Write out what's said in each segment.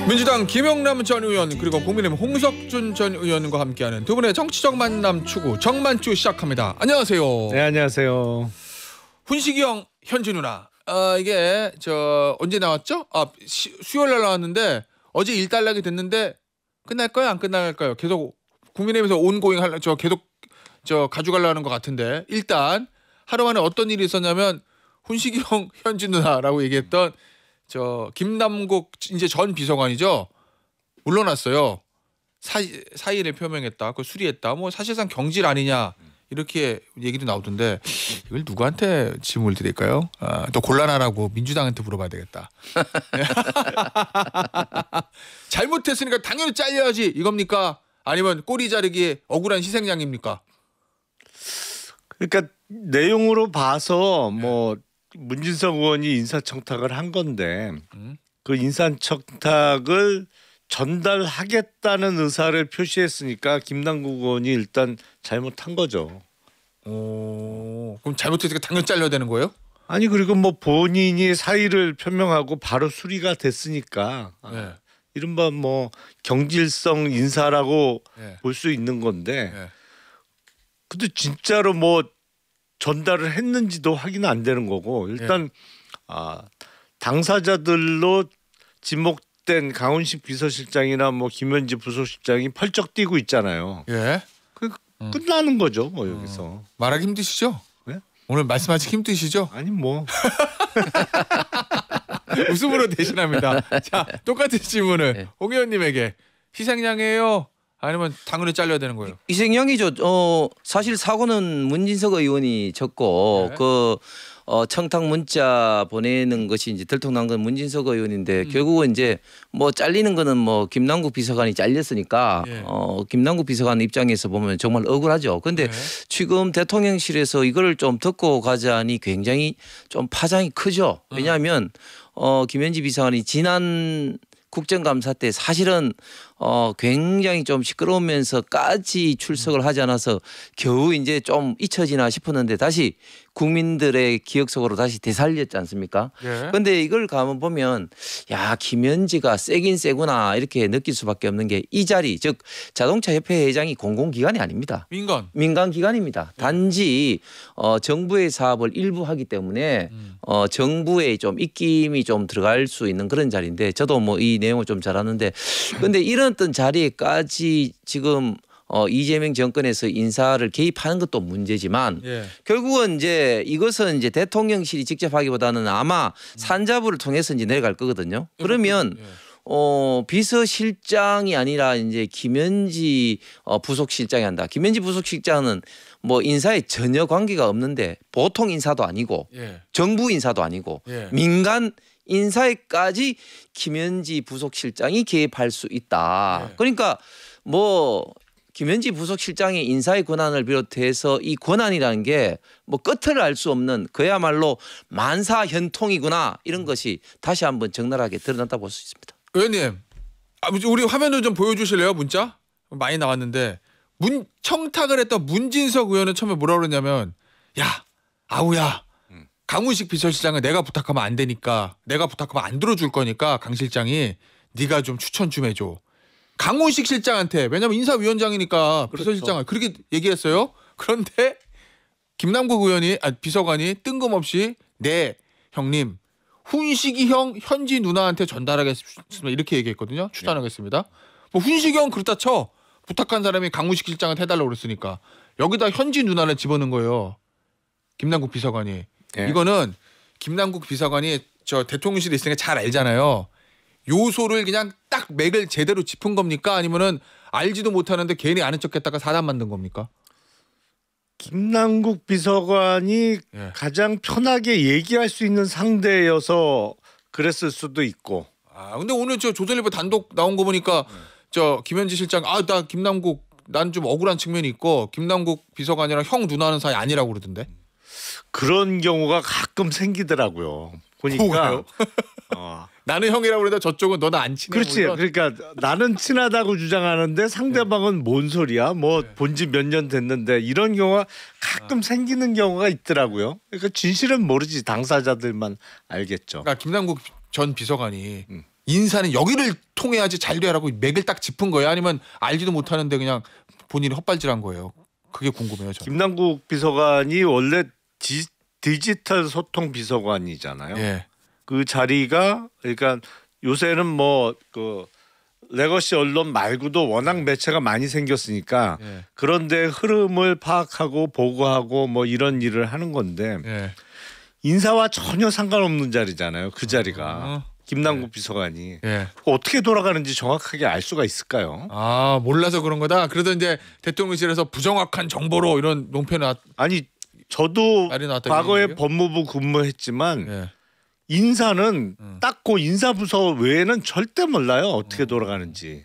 민주당 김영남 전 의원 그리고 국민의힘 홍석준 전 의원과 함께하는 두 분의 정치적 만남 추구 정만추 시작합니다. 안녕하세요. 네, 안녕하세요. 훈식이 형, 현지 누나. 이게 언제 나왔죠? 수요일 날 나왔는데 어제 일단락이 됐는데 끝날까요? 안 끝날까요? 계속 국민의힘에서 온고잉 계속 가져가려는 것 같은데 일단 하루 만에 어떤 일이 있었냐면 훈식이 형, 현지 누나라고 얘기했던 김남국 이제 전 비서관이죠. 물러났어요. 사의를 표명했다. 그 수리했다. 뭐 사실상 경질 아니냐 이렇게 얘기도 나오던데 이걸 누구한테 질문을 드릴까요? 또 곤란하라고 민주당한테 물어봐야 되겠다. 잘못했으니까 당연히 잘려야지 이겁니까? 아니면 꼬리 자르기에 억울한 희생양입니까? 그러니까 내용으로 봐서 뭐 문진석 의원이 인사청탁을 한 건데 그 인사청탁을 전달하겠다는 의사를 표시했으니까 김남국 의원이 일단 잘못한 거죠. 그럼 잘못했으니까 당연히 잘려야 되는 거예요? 아니 그리고 뭐 본인이 사의를 표명하고 바로 수리가 됐으니까 네. 이른바 뭐 경질성 인사라고 네. 볼 수 있는 건데 네. 근데 진짜로 뭐 전달을 했는지도 확인 안 되는 거고 일단 당사자들로 지목된 강훈식 비서실장이나 뭐 김현지 부서실장이 펄쩍 뛰고 있잖아요. 예. 끝나는 거죠, 뭐 여기서. 말하기 힘드시죠? 네? 오늘 말씀하시기 힘드시죠? 아니 뭐 웃음으로 대신합니다. 자, 똑같은 질문을 네. 홍 의원님에게 희생양이에요? 아니면 당연히 잘려야 되는 거예요? 희생양이죠. 사실 사고는 문진석 의원이 졌고 네. 청탁 문자 보내는 것이 이제 들통난 건 문진석 의원인데 결국은 이제 뭐 잘리는 거는 뭐 김남국 비서관이 잘렸으니까 예. 김남국 비서관 입장에서 보면 정말 억울하죠. 근데 네. 지금 대통령실에서 이거를 좀 듣고 가자니 굉장히 좀 파장이 크죠. 왜냐하면 김현지 비서관이 지난 국정감사 때 사실은 굉장히 좀 시끄러우면서까지 출석을 하지 않아서 겨우 이제 좀 잊혀지나 싶었는데 다시 국민들의 기억 속으로 다시 되살렸지 않습니까? 그런데 예. 이걸 가만 보면 야 김현지가 세긴 세구나 이렇게 느낄 수밖에 없는 게 이 자리 즉 자동차협회 회장이 공공기관이 아닙니다. 민간기관입니다. 단지 정부의 사업을 일부 하기 때문에 정부의 좀 입김이 좀 들어갈 수 있는 그런 자리인데 저도 뭐 이 내용을 좀 잘 아는데 그런데 이런 어떤 자리에까지 지금 이재명 정권에서 인사를 개입하는 것도 문제지만 예. 결국은 이제 이것은 이제 대통령실이 직접 하기보다는 아마 산자부를 통해서 이제 내려갈 거거든요. 그러면 비서실장이 아니라 이제 김현지 부속실장이 한다. 김현지 부속실장은 뭐 인사에 전혀 관계가 없는데 보통 인사도 아니고 예. 정부 인사도 아니고 예. 민간 인사에까지 김현지 부속실장이 개입할 수 있다. 예. 그러니까 뭐 김현지 부속실장의 인사의 권한을 비롯해서 이 권한이라는 게 뭐 끝을 알 수 없는 그야말로 만사현통이구나 이런 것이 다시 한번 적나라하게 드러났다고 볼 수 있습니다. 의원님, 우리 화면을 좀 보여주실래요? 문자 많이 나왔는데 청탁을 했던 문진석 의원은 처음에 뭐라고 그러냐면 야 아우야 강훈식 비서실장은 내가 부탁하면 안 되니까 내가 부탁하면 안 들어줄 거니까 강 실장이 네가 좀 추천 좀 해줘. 강훈식 실장한테 왜냐면 인사위원장이니까 그렇죠. 비서실장을 그렇게 얘기했어요. 그런데 김남국 의원이 비서관이 뜬금없이 네 형님 훈식이 형 현지 누나한테 전달하겠습니다 이렇게 얘기했거든요. 추천하겠습니다. 뭐 훈식이 형 그렇다 쳐 부탁한 사람이 강훈식 실장한테 해달라고 그랬으니까 여기다 현지 누나를 집어넣은 거예요. 김남국 비서관이. 네. 이거는 김남국 비서관이 대통령실에 있으니까 잘 알잖아요. 요소를 그냥 딱 맥을 제대로 짚은 겁니까? 아니면은 알지도 못하는데 괜히 아는 척했다가 사단 만든 겁니까? 김남국 비서관이 예. 가장 편하게 얘기할 수 있는 상대여서 그랬을 수도 있고. 근데 오늘 조선일보 단독 나온 거 보니까 김현지 실장 나 김남국 난 좀 억울한 측면이 있고 김남국 비서관이랑 형 누나는 사이 아니라고 그러던데. 그런 경우가 가끔 생기더라고요. 보니까 뭐가요? 나는 형이라고 그러다 저쪽은 너나 안 친해. 그렇지. 그러니까 나는 친하다고 주장하는데 상대방은 뭔 소리야? 뭐 본지 몇 년 됐는데 이런 경우가 가끔 생기는 경우가 있더라고요. 그러니까 진실은 모르지 당사자들만 알겠죠. 그러니까 김남국 전 비서관이 인사는 여기를 통해야지 잘 되라고 맥을 딱 짚은 거예요? 아니면 알지도 못하는데 그냥 본인이 헛발질한 거예요? 그게 궁금해요. 저는. 김남국 비서관이 원래 디지털 소통 비서관이잖아요. 예. 그 자리가 그러니까 요새는 뭐 그 레거시 언론 말고도 워낙 매체가 많이 생겼으니까 예. 그런데 흐름을 파악하고 보고하고 뭐 이런 일을 하는 건데 예. 인사와 전혀 상관없는 자리잖아요. 그 자리가 김남국 비서관이 예. 어떻게 돌아가는지 정확하게 알 수가 있을까요? 아 몰라서 그런 거다. 그래서 이제 대통령실에서 부정확한 정보로 이런 논평이 아니 저도 말이 나왔다 과거에 얘기예요? 법무부 근무했지만 예. 인사는 딱 그 인사부서 외에는 절대 몰라요. 어떻게 돌아가는지.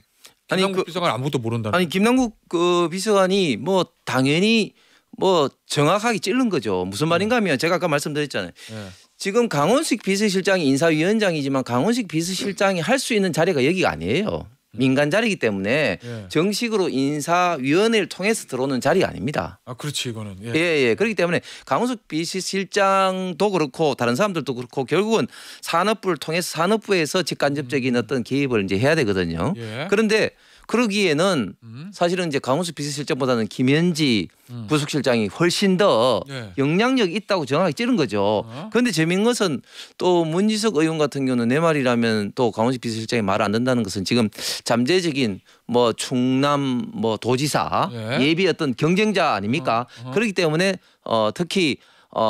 김남국 비서관 아무것도 모른다는. 아니 김남국 그 비서관이 뭐 당연히 뭐 정확하게 찌른 거죠. 무슨 말인가 하면 제가 아까 말씀드렸잖아요. 예. 지금 강원식 비서실장이 인사위원장이지만 강원식 비서실장이 할 수 있는 자리가 여기가 아니에요. 민간 자리이기 때문에 예. 정식으로 인사위원회를 통해서 들어오는 자리가 아닙니다. 아 그렇지 이거는. 예. 예. 그렇기 때문에 강원식 비서실장도 그렇고 다른 사람들도 그렇고 결국은 산업부를 통해서 산업부에서 직간접적인 어떤 개입을 이제 해야 되거든요. 예. 그런데 그러기에는 사실은 이제 강원식 비서실장보다는 김현지 부속실장이 훨씬 더 예. 영향력이 있다고 정확하게 찌른 거죠. 그런데 재미있는 것은 또 문지석 의원 같은 경우는 내 말이라면 또 강원식 비서실장이 말을 안 듣는다는 것은 지금 잠재적인 뭐 충남 뭐 도지사 예. 예비 어떤 경쟁자 아닙니까? 그렇기 때문에 특히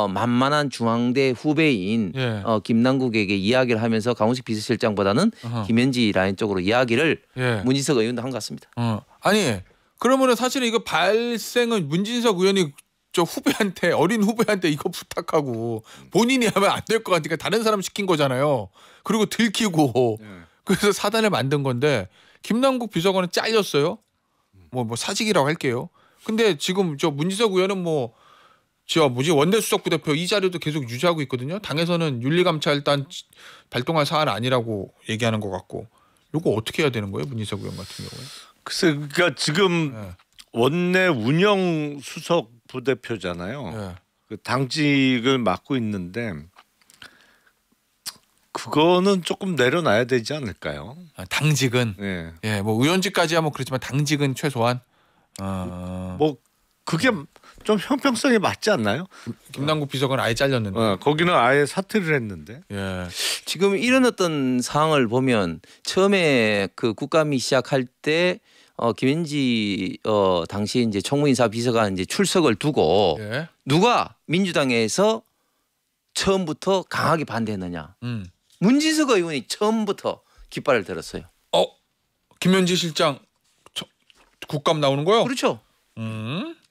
만만한 중앙대 후배인 예. 김남국에게 이야기를 하면서 강원식 비서실장보다는 김현지 라인 쪽으로 이야기를 예. 문지석 의원도 한 것 같습니다. 아니 그러면은 사실은 이거 발생은 문진석 의원이 저 후배한테 어린 후배한테 이거 부탁하고 본인이 하면 안 될 것 같으니까 다른 사람 시킨 거잖아요. 그리고 들키고 그래서 사단을 만든 건데 김남국 비서관은 잘렸어요. 뭐 사직이라고 할게요. 근데 지금 저 문진석 의원은 저 원내수석 부대표 이 자리도 계속 유지하고 있거든요. 당에서는 윤리감찰단 발동할 사안 아니라고 얘기하는 것 같고. 이거 어떻게 해야 되는 거예요, 문진석 의원 같은 경우에? 글쎄, 그러니까 지금 원내 운영 수석 부대표잖아요. 예. 그 당직을 맡고 있는데 그거는 조금 내려놔야 되지 않을까요? 당직은 네. 예, 뭐 의원직까지 하면 그렇지만 당직은 최소한 뭐 그게 좀 형평성에 맞지 않나요? 김남국 비서관 아예 잘렸는데. 거기는 아예 사퇴를 했는데. 예. 지금 이런 어떤 상황을 보면 처음에 그 국감이 시작할 때 김현지 당시 이제 총무인사 비서관 이제 출석을 두고 예. 누가 민주당에서 처음부터 강하게 반대했느냐? 문진석 의원이 처음부터 깃발을 들었어요. 김현지 실장 국감 나오는 거요? 그렇죠.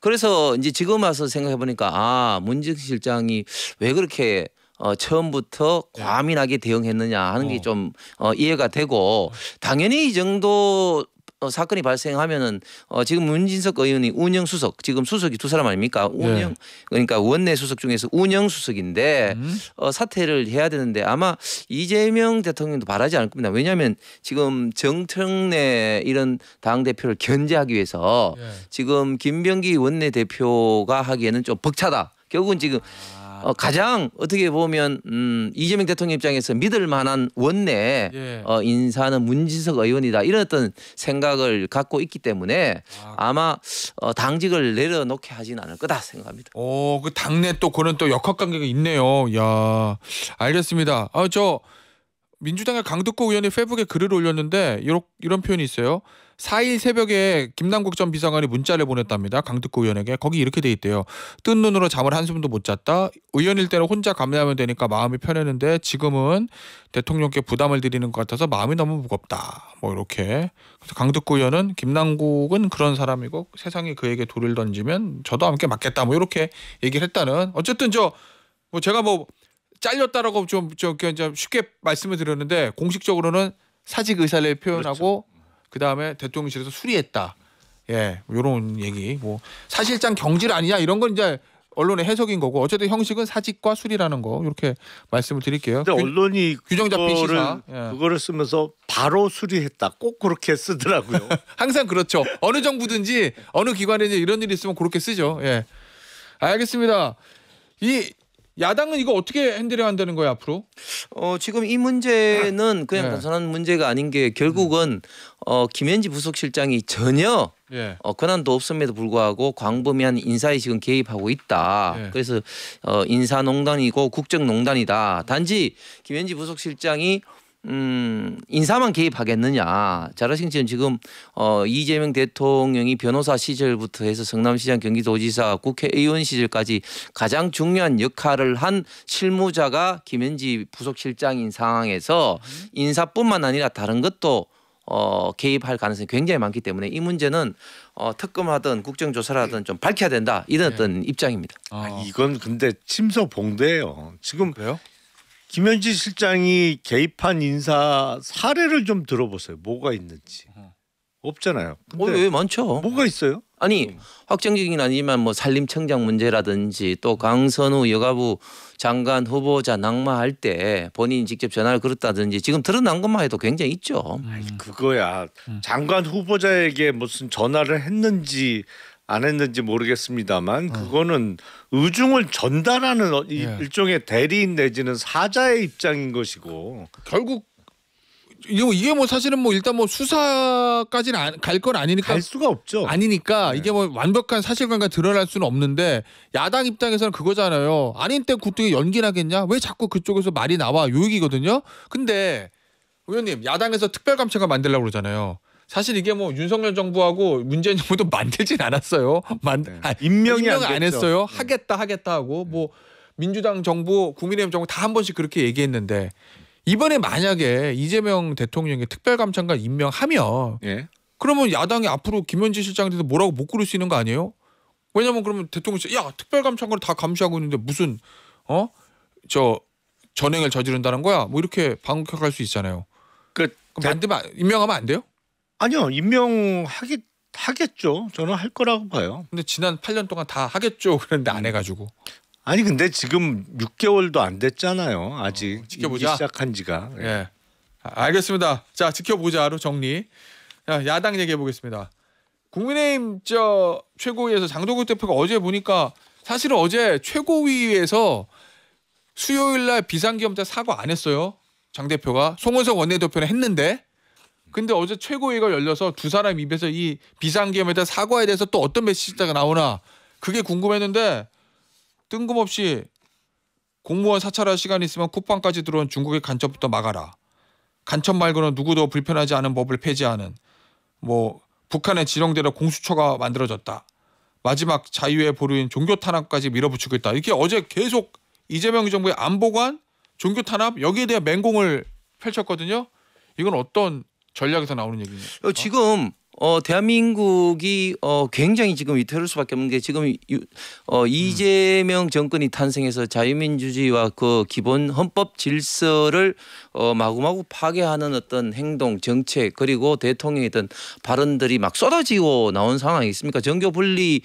그래서 이제 지금 와서 생각해 보니까 문진석 실장이 왜 그렇게 처음부터 과민하게 대응했느냐 하는 게 좀 이해가 되고 당연히 이 정도 사건이 발생하면은 지금 문진석 의원이 운영 수석 지금 수석이 두 사람 아닙니까? 운영 그러니까 원내 수석 중에서 운영 수석인데 사퇴를 해야 되는데 아마 이재명 대통령도 바라지 않을 겁니다. 왜냐하면 지금 정청래 이런 당 대표를 견제하기 위해서 지금 김병기 원내 대표가 하기에는 좀 벅차다. 결국은 지금 가장 어떻게 보면 이재명 대통령 입장에서 믿을 만한 원내 인사는 문진석 의원이다 이런 어떤 생각을 갖고 있기 때문에 아마 당직을 내려놓게 하지는 않을 거다 생각합니다. 그 당내 또 그런 또 역학관계가 있네요. 야, 알겠습니다. 저 민주당의 강두구 의원이 페이스북에 글을 올렸는데 이런 표현이 있어요. 4일 새벽에 김남국 전 비서관이 문자를 보냈답니다. 강두구 의원에게. 거기 이렇게 돼 있대요. 뜬 눈으로 잠을 한숨도 못 잤다. 의원일 때는 혼자 감내하면 되니까 마음이 편했는데 지금은 대통령께 부담을 드리는 것 같아서 마음이 너무 무겁다. 뭐 이렇게. 그래서 강두구 의원은 김남국은 그런 사람이고 세상이 그에게 돌을 던지면 저도 함께 맞겠다. 뭐 이렇게 얘기를 했다는. 어쨌든 제가 잘렸다라고 좀 쉽게 말씀을 드렸는데 공식적으로는 사직 의사를 표현하고 그렇죠. 그다음에 대통령실에서 수리했다. 예, 이런 얘기. 사실상 경질 아니냐 이런 건 이제 언론의 해석인 거고 어쨌든 형식은 사직과 수리라는 거 이렇게 말씀을 드릴게요. 근데 언론이 규정 잡힌 시사 그거를 쓰면서 바로 수리했다. 꼭 그렇게 쓰더라고요. 항상 그렇죠. 어느 정부든지 어느 기관에 이런 일이 있으면 그렇게 쓰죠. 예, 알겠습니다. 야당은 이거 어떻게 핸들해야 한다는 거야 앞으로? 지금 이 문제는 그냥 네. 단순한 문제가 아닌 게 결국은 김현지 부속실장이 전혀 예. 권한도 없음에도 불구하고 광범위한 인사에 지금 개입하고 있다. 예. 그래서 인사농단이고 국정농단이다. 단지 김현지 부속실장이 인사만 개입하겠느냐. 잘하신 지금 이재명 대통령이 변호사 시절부터 해서 성남시장, 경기도지사, 국회의원 시절까지 가장 중요한 역할을 한 실무자가 김현지 부속실장인 상황에서 인사뿐만 아니라 다른 것도 개입할 가능성이 굉장히 많기 때문에 이 문제는 특검하든 국정조사를 하든 좀 밝혀야 된다. 이런 어떤 입장입니다. 이건 근데 침소봉대예요. 지금 그래요? 김현지 실장이 개입한 인사 사례를 좀 들어보세요. 뭐가 있는지. 없잖아요. 근데 왜 많죠? 뭐가 있어요? 아니 확정적인 아니지만 뭐 산림청장 문제라든지 또 강선우 여가부 장관 후보자 낙마할 때 본인이 직접 전화를 걸었다든지 지금 드러난 것만 해도 굉장히 있죠. 그거야. 장관 후보자에게 무슨 전화를 했는지 안 했는지 모르겠습니다만 그거는 의중을 전달하는 일종의 대리인 내지는 사자의 입장인 것이고 결국 이게 뭐 사실은 뭐 일단 뭐 수사까지는 갈 건 아니니까 갈 수가 없죠. 아니니까 이게 뭐 완벽한 사실관계가 드러날 수는 없는데 야당 입장에서는 그거잖아요. 아닌 때 굴뚝에 연기나겠냐? 왜 자꾸 그쪽에서 말이 나와? 요 얘기거든요. 근데 의원님 야당에서 특별감찰관 만들려고 그러잖아요. 사실 이게 뭐 윤석열 정부하고 문재인 정부도 만들진 않았어요. 임명이 안 했어요. 하겠다 하고 뭐 민주당 정부, 국민의힘 정부 다 한 번씩 그렇게 얘기했는데 이번에 만약에 이재명 대통령이 특별감찰관 임명하면 그러면 야당이 앞으로 김현지 실장에 대해서 뭐라고 못 그럴 수 있는 거 아니에요? 왜냐면 그러면 대통령이 야 특별감찰관을 다 감시하고 있는데 무슨 저 전횡을 저지른다는 거야? 뭐 이렇게 방역할 수 있잖아요. 그럼 만들면 임명하면 안 돼요? 아니요. 임명하겠죠. 저는 할 거라고 봐요. 근데 지난 8년 동안 다 하겠죠. 그런데 안 해가지고. 아니 근데 지금 6개월도 안 됐잖아요. 아직 지켜보자. 시작한 지가. 예. 알겠습니다. 자 지켜보자로 정리. 야당 얘기해 보겠습니다. 국민의힘 최고위에서 장동국 대표가 어제 보니까 사실은 어제 최고위에서 수요일 날 비상계엄 때 사과 안 했어요. 장 대표가 송원석 원내대표는 했는데 근데 어제 최고위가 열려서 두 사람 입에서 이 비상계엄에 대한 사과에 대해서 또 어떤 메시지가 나오나 그게 궁금했는데 뜬금없이 공무원 사찰할 시간이 있으면 쿠팡까지 들어온 중국의 간첩부터 막아라. 간첩 말고는 누구도 불편하지 않은 법을 폐지하는 뭐 북한의 지령대로 공수처가 만들어졌다. 마지막 자유의 보루인 종교 탄압까지 밀어붙이고 있다. 이렇게 어제 계속 이재명 정부의 안보관, 종교 탄압 여기에 대한 맹공을 펼쳤거든요. 이건 어떤 전략에서 나오는 얘기입니까? 지금 대한민국이 굉장히 지금 위태로울 수밖에 없는 게 지금 이재명 정권이 탄생해서 자유민주주의와 그 기본 헌법 질서를 마구마구 파괴하는 어떤 행동, 정책 그리고 대통령의 어떤 발언들이 막 쏟아지고 나온 상황이 있습니까? 정교 분리를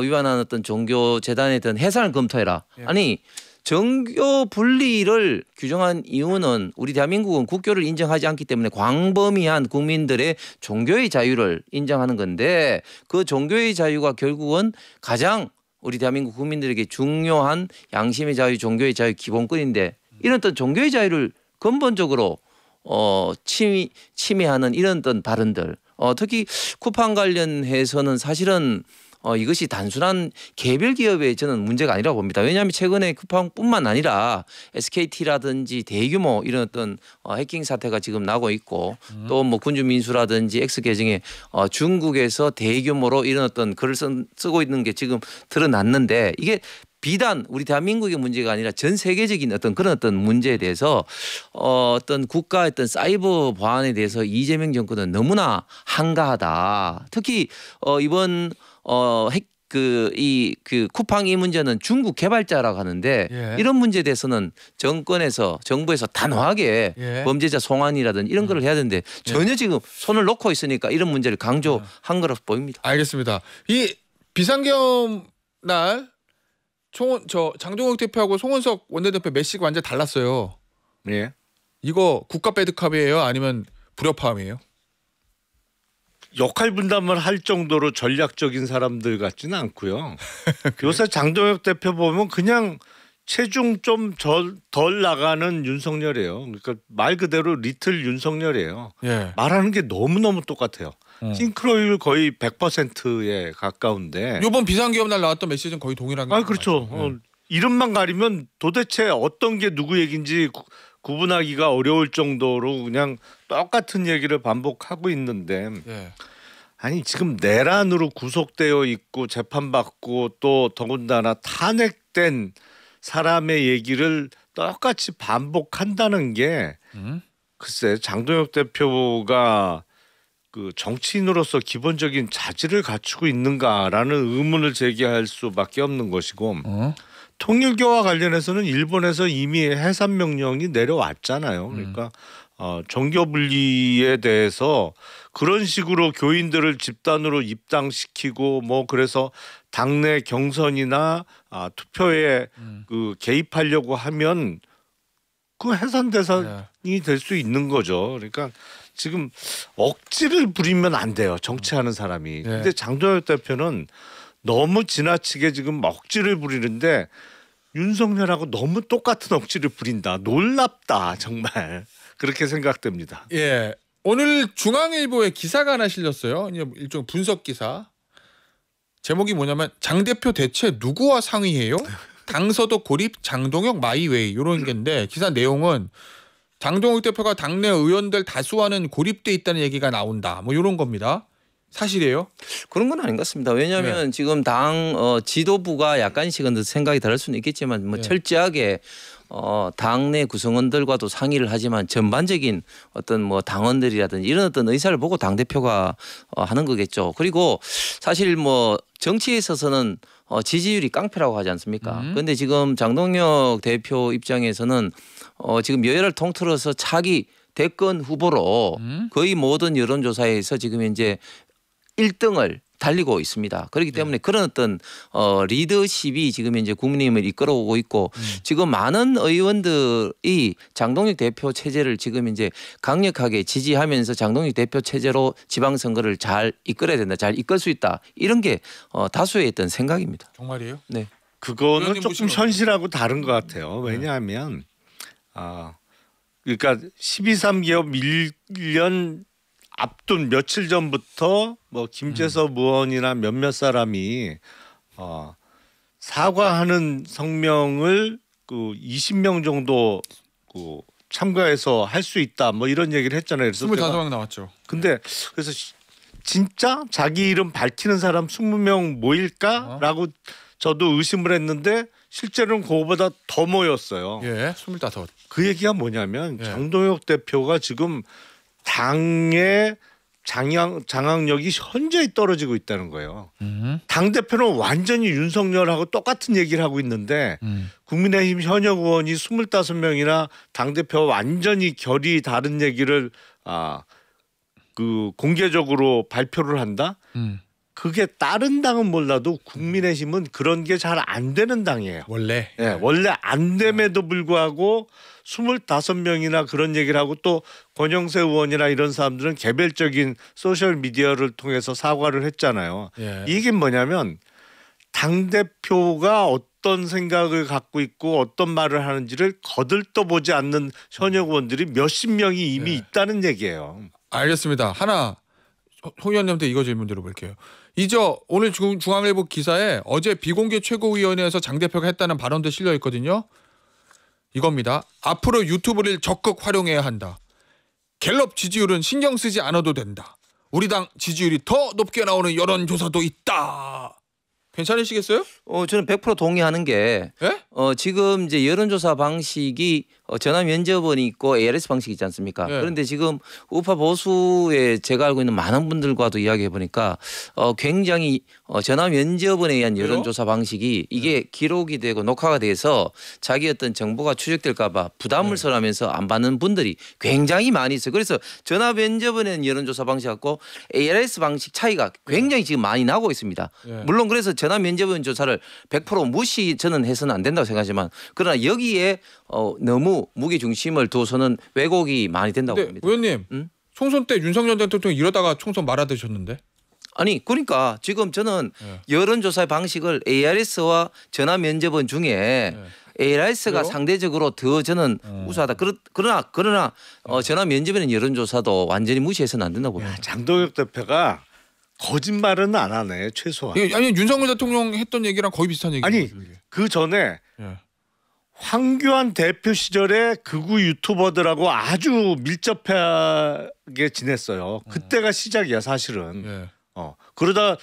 위반한 어떤 종교 재단에 대한 해산을 검토해라. 아니 정교 분리를 규정한 이유는 우리 대한민국은 국교를 인정하지 않기 때문에 광범위한 국민들의 종교의 자유를 인정하는 건데 그 종교의 자유가 결국은 가장 우리 대한민국 국민들에게 중요한 양심의 자유, 종교의 자유 기본권인데 이런 어떤 종교의 자유를 근본적으로 침해하는 이런 어떤 발언들 특히 쿠팡 관련해서는 사실은 이것이 단순한 개별 기업의 저는 문제가 아니라고 봅니다. 왜냐하면 최근에 쿠팡뿐만 아니라 SKT라든지 대규모 이런 어떤 해킹 사태가 지금 나고 있고 또 뭐 군주민수라든지 X계정에 중국에서 대규모로 이런 어떤 글을 쓰고 있는 게 지금 드러났는데 이게 비단 우리 대한민국의 문제가 아니라 전 세계적인 그런 어떤 문제에 대해서 어떤 국가의 어떤 사이버 보안에 대해서 이재명 정권은 너무나 한가하다. 특히 이번 쿠팡 이 문제는 중국 개발자라고 하는데 이런 문제에 대해서는 정부에서 단호하게 범죄자 송환이라든지 이런 걸 해야 되는데 전혀 지금 손을 놓고 있으니까 이런 문제를 강조한 거로 보입니다. 알겠습니다. 이 비상계엄 날 장동국 대표하고 송원석 원내대표 메시가 완전 달랐어요. 예. 이거 국가 배드캅이에요? 아니면 불협화음이에요? 역할 분담을 할 정도로 전략적인 사람들 같지는 않고요. 요새 장동혁 대표 보면 그냥 체중 좀 덜 나가는 윤석열이에요. 그러니까 말 그대로 리틀 윤석열이에요. 예. 말하는 게 너무너무 똑같아요. 싱크로율 거의 100%에 가까운데. 이번 비상기업 날 나왔던 메시지는 거의 동일한 게. 그렇죠. 이름만 가리면 도대체 어떤 게 누구 얘기인지 구분하기가 어려울 정도로 그냥 똑같은 얘기를 반복하고 있는데. 예. 아니 지금 내란으로 구속되어 있고 재판받고 또 더군다나 탄핵된 사람의 얘기를 똑같이 반복한다는 게 글쎄 장동혁 대표가 그 정치인으로서 기본적인 자질을 갖추고 있는가라는 의문을 제기할 수밖에 없는 것이고 통일교와 관련해서는 일본에서 이미 해산 명령이 내려왔잖아요. 그러니까 정교 분리에 대해서 그런 식으로 교인들을 집단으로 입당시키고 뭐 그래서 당내 경선이나 투표에 그 개입하려고 하면 그 해산 대상이 될 수 있는 거죠. 그러니까 지금 억지를 부리면 안 돼요. 정치하는 사람이. 근데 장동혁 대표는 너무 지나치게 지금 억지를 부리는데 윤석열하고 너무 똑같은 억지를 부린다. 놀랍다 정말. 그렇게 생각됩니다. 예. 오늘 중앙일보에 기사가 하나 실렸어요. 일종 분석 기사. 제목이 뭐냐면 장 대표 대체 누구와 상의해요? 당서도 고립 장동혁 마이웨이 이런 게인데 기사 내용은 장동혁 대표가 당내 의원들 다수와는 고립돼 있다는 얘기가 나온다. 뭐 이런 겁니다. 사실이에요? 그런 건 아닌 것 같습니다. 왜냐하면 지금 당 지도부가 약간씩은 생각이 다를 수는 있겠지만 뭐 철저하게 당내 구성원들과도 상의를 하지만 전반적인 어떤 뭐 당원들이라든지 이런 어떤 의사를 보고 당 대표가 하는 거겠죠. 그리고 사실 뭐 정치에 있어서는 지지율이 깡패라고 하지 않습니까? 그런데 지금 장동혁 대표 입장에서는 지금 여야를 통틀어서 차기 대권 후보로 거의 모든 여론조사에서 지금 이제 1등을 달리고 있습니다. 그렇기 때문에 그런 어떤 리더십이 지금 이제 국민의힘을 이끌어오고 있고 지금 많은 의원들이 장동혁 대표 체제를 지금 이제 강력하게 지지하면서 장동혁 대표 체제로 지방선거를 잘 이끌어야 된다, 잘 이끌 수 있다 이런 게 다수의 어떤 생각입니다. 정말이에요? 네. 그거는 조금 현실하고 다른 것 같아요. 왜냐하면 그러니까 12.3기업 1년 앞둔 며칠 전부터 뭐 김재섭 의원이나 몇몇 사람이 사과하는 성명을 그 20명 정도 그 참가해서 할 수 있다 뭐 이런 얘기를 했잖아요. 그래서 25명 나왔죠. 근데 그래서 진짜 자기 이름 밝히는 사람 20명 모일까라고 저도 의심을 했는데 실제로는 그거보다 더 모였어요. 예, 25. 그 얘기가 뭐냐면 장동혁 대표가 지금 당의 장악력이 현저히 떨어지고 있다는 거예요. 당 대표는 완전히 윤석열하고 똑같은 얘기를 하고 있는데 국민의힘 현역 의원이 25명이나 당 대표와 완전히 결이 다른 얘기를 그 공개적으로 발표를 한다. 그게 다른 당은 몰라도 국민의힘은 그런 게 잘 안 되는 당이에요. 원래. 네, 원래 안 됨에도 불구하고 25명이나 그런 얘기를 하고 또 권영세 의원이나 이런 사람들은 개별적인 소셜 미디어를 통해서 사과를 했잖아요. 이게 뭐냐면 당대표가 어떤 생각을 갖고 있고 어떤 말을 하는지를 거들떠보지 않는 현역 의원들이 몇십 명이 이미 있다는 얘기예요. 알겠습니다. 하나 홍 의원님한테 이거 질문 드려볼게요. 오늘 중앙일보 기사에 어제 비공개 최고위원회에서 장 대표가 했다는 발언도 실려 있거든요. 이겁니다. 앞으로 유튜브를 적극 활용해야 한다. 갤럽 지지율은 신경 쓰지 않아도 된다. 우리 당 지지율이 더 높게 나오는 여론조사도 있다. 괜찮으시겠어요? 저는 100% 동의하는 게 지금 이제 여론조사 방식이 전화 면접원이 있고 ARS 방식이 있지 않습니까? 그런데 지금 우파 보수에 제가 알고 있는 많은 분들과도 이야기해 보니까 굉장히 전화 면접원에 의한 여론조사 방식이 이게 기록이 되고 녹화가 돼서 자기 어떤 정보가 추적될까 봐 부담을 설하면서 안 받는 분들이 굉장히 많이 있어요. 그래서 전화 면접원에 여론조사 방식하고 ARS 방식 차이가 굉장히 지금 많이 나고 있습니다. 물론 그래서 전화 면접원 조사를 100% 무시 저는 해서는 안 된다고 생각하지만 그러나 여기에 너무 무게 중심을 둬서는 왜곡이 많이 된다고 봅니다. 의원님 총선 때 윤석열 대통령 이러다가 총선 말아드셨는데. 아니 그러니까 지금 저는 여론조사의 방식을 ARS와 전화 면접원 중에 ARS가 그래요? 상대적으로 더 저는 우수하다. 그러나 전화 면접에는 여론조사도 완전히 무시해서는 안 된다고 봅니다. 장동혁 대표가 거짓말은 안 하네 최소한. 아니 윤석열 대통령 했던 얘기랑 거의 비슷한 얘기. 아니 그 전에 황교안 대표 시절에 극우 유튜버들하고 아주 밀접하게 지냈어요. 그때가 시작이야 사실은. 그러다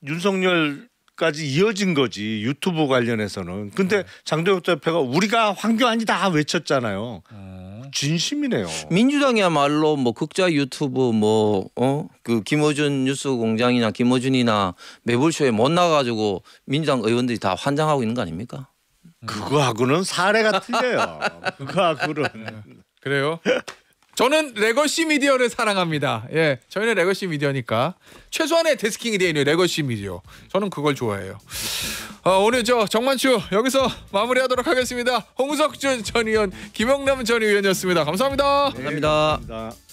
윤석열까지 이어진 거지 유튜브 관련해서는. 근데 장동혁 대표가 우리가 황교안이다 외쳤잖아요. 진심이네요. 민주당이야말로 뭐 극자 유튜브 그 김어준 뉴스공장이나 김어준이나 매불쇼에 못 나가가지고 민주당 의원들이 다 환장하고 있는 거 아닙니까? 그거하고는 사례가 틀려요. 그거하고는. 그래요? 저는 레거시 미디어를 사랑합니다. 예, 저희는 레거시 미디어니까 최소한의 데스킹이 되어 있는 레거시 미디어. 저는 그걸 좋아해요. 오늘 저 정만추 여기서 마무리하도록 하겠습니다. 홍석준 전 의원, 김영남 전 의원이었습니다. 감사합니다. 감사합니다. 감사합니다.